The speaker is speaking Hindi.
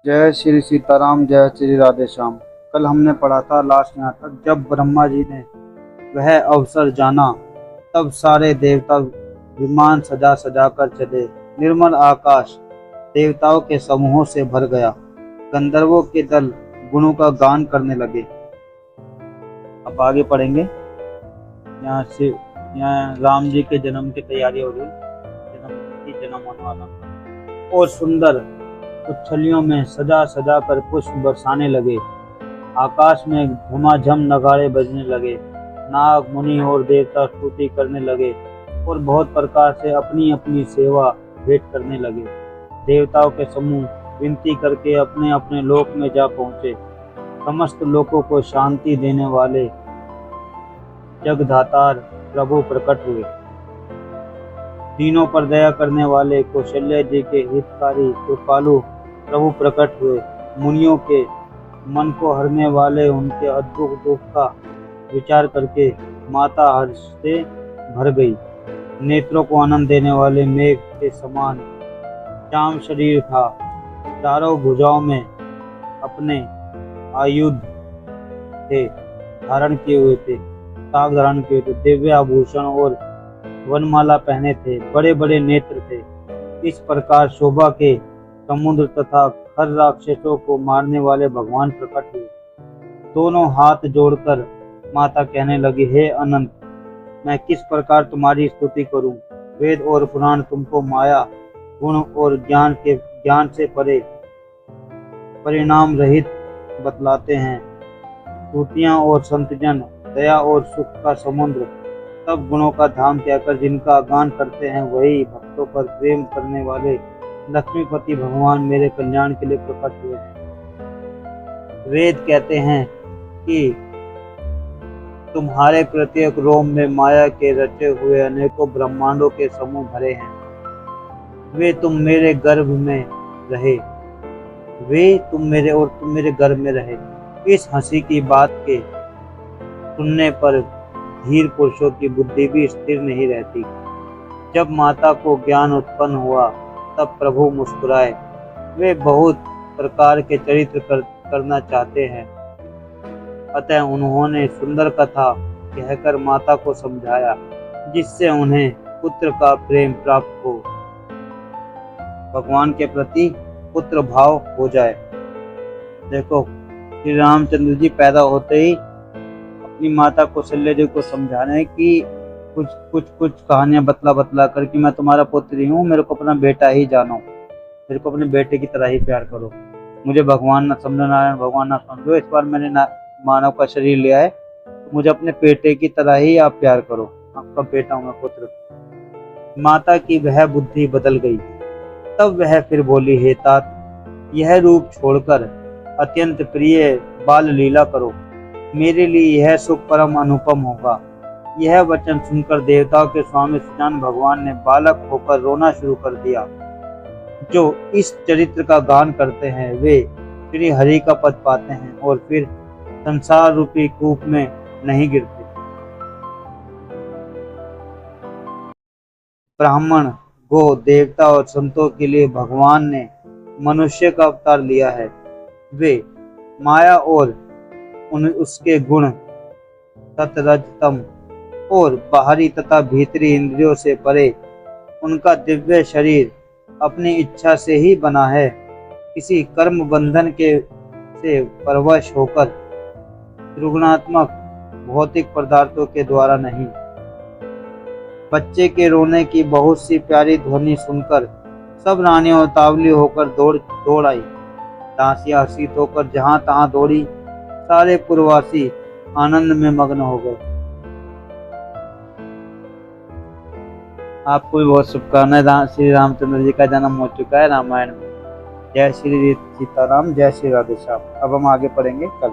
जय श्री सीताराम, जय श्री राधे श्याम। कल हमने पढ़ा था लास्ट यहाँ तक, जब ब्रह्मा जी ने वह अवसर जाना, तब सारे देवता विमान सजा सजा कर चले। निर्मल आकाश देवताओं के समूहों से भर गया। गंधर्वों के दल गुणों का गान करने लगे। अब आगे पढ़ेंगे। यहाँ राम जी के जन्म की तैयारी हो रही, जन्म होने वाला। और सुंदर उच्छलियों में सजा सजा कर पुष्प बरसाने लगे। आकाश में झमाझम नगाड़े बजने लगे। नाग मुनि और देवता स्तुति करने लगे और बहुत प्रकार से अपनी अपनी सेवा भेंट करने लगे। देवताओं के समूह विनती करके अपने अपने लोक में जा पहुंचे। समस्त लोकों को शांति देने वाले जगधातार प्रभु प्रकट हुए। दीनों पर दया करने वाले कौशल्या जी के हितकारी कृपालु प्रभु प्रकट हुए। मुनियों के मन को हरने वाले उनके अद्भुत दुख का विचार करके माता हर्ष से भर गई। नेत्रों को आनंद देने वाले मेघ के समान श्याम शरीर था। चारों भुजाओं में अपने आयुध थे धारण किए हुए थे, ताक धारण किए थे। दिव्य आभूषण और वनमाला पहने थे। बड़े बड़े नेत्र थे। इस प्रकार शोभा के समुद्र तथा खर राक्षसों को मारने वाले भगवान प्रकट हुए। दोनों हाथ जोड़कर माता कहने लगी, हे अनंत, मैं किस प्रकार तुम्हारी स्तुति करूं। वेद और पुराण तुमको माया गुण और ज्ञान से परे परिणाम रहित बतलाते हैं। स्तुतियां और संतजन दया और सुख का समुद्र सब गुणों का धाम कहकर जिनका गान करते हैं, वही भक्तों पर प्रेम करने वाले लक्ष्मीपति भगवान मेरे कल्याण के लिए प्रकट हुए हैं। वेद कहते हैं कि तुम्हारे प्रत्येक रोम में माया के रचे हुए अनेकों ब्रह्मांडों के समूह भरे हैं। वे तुम मेरे गर्भ में रहे, तुम मेरे गर्भ में रहे। इस हंसी की बात के सुनने पर धीर पुरुषों की बुद्धि भी स्थिर नहीं रहती। जब माता को ज्ञान उत्पन्न हुआ तब प्रभु मुस्कुराए। वे बहुत प्रकार के चरित्र करना चाहते हैं, अतः उन्होंने सुंदर कथा कहकर माता को समझाया, जिससे उन्हें पुत्र का प्रेम प्राप्त हो, भगवान के प्रति पुत्र भाव हो जाए। देखो, श्री रामचंद्र जी पैदा होते ही अपनी माता कौशल्या जी को समझाने की कुछ कहानियां बतला कर कि मैं तुम्हारा पुत्र ही हूँ, मेरे को अपना बेटा ही जानो, मेरे को अपने बेटे की तरह ही प्यार करो, मुझे भगवान न समझो, नारायण भगवान न समझो। इस बार मैंने मानव का शरीर लिया है, तो मुझे अपने बेटे की तरह ही आप प्यार करो, आपका बेटा हूँ मैं, पुत्र। माता की वह बुद्धि बदल गई। तब वह फिर बोली, हे तात, यह रूप छोड़कर अत्यंत प्रिय बाल लीला करो, मेरे लिए यह सुख परम अनुपम होगा। यह वचन सुनकर देवताओं के स्वामी सच्चिदानंद भगवान ने बालक होकर रोना शुरू कर दिया। जो इस चरित्र का गान करते हैं वे श्री हरि का पद पाते हैं और फिर संसार रूपी कूप में नहीं गिरते। ब्राह्मण, गो, देवता और संतों के लिए भगवान ने मनुष्य का अवतार लिया है। वे माया और उसके गुण सतरजतम और बाहरी तथा भीतरी इंद्रियों से परे उनका दिव्य शरीर अपनी इच्छा से ही बना है, किसी कर्म बंधन से परवश होकर त्रिगुणात्मक भौतिक पदार्थों के द्वारा नहीं। बच्चे के रोने की बहुत सी प्यारी ध्वनि सुनकर सब रानियां उतावली होकर दौड़ आई। दासियां हर्षित होकर जहां तहां दौड़ी। सारे पुरवासी आनंद में मग्न हो गए। आपको भी बहुत शुभकामनाएं। श्री रामचंद्र जी का जन्म हो चुका है रामायण में। जय श्री सीताराम, जय श्री राधे श्याम। अब हम आगे पढ़ेंगे कल।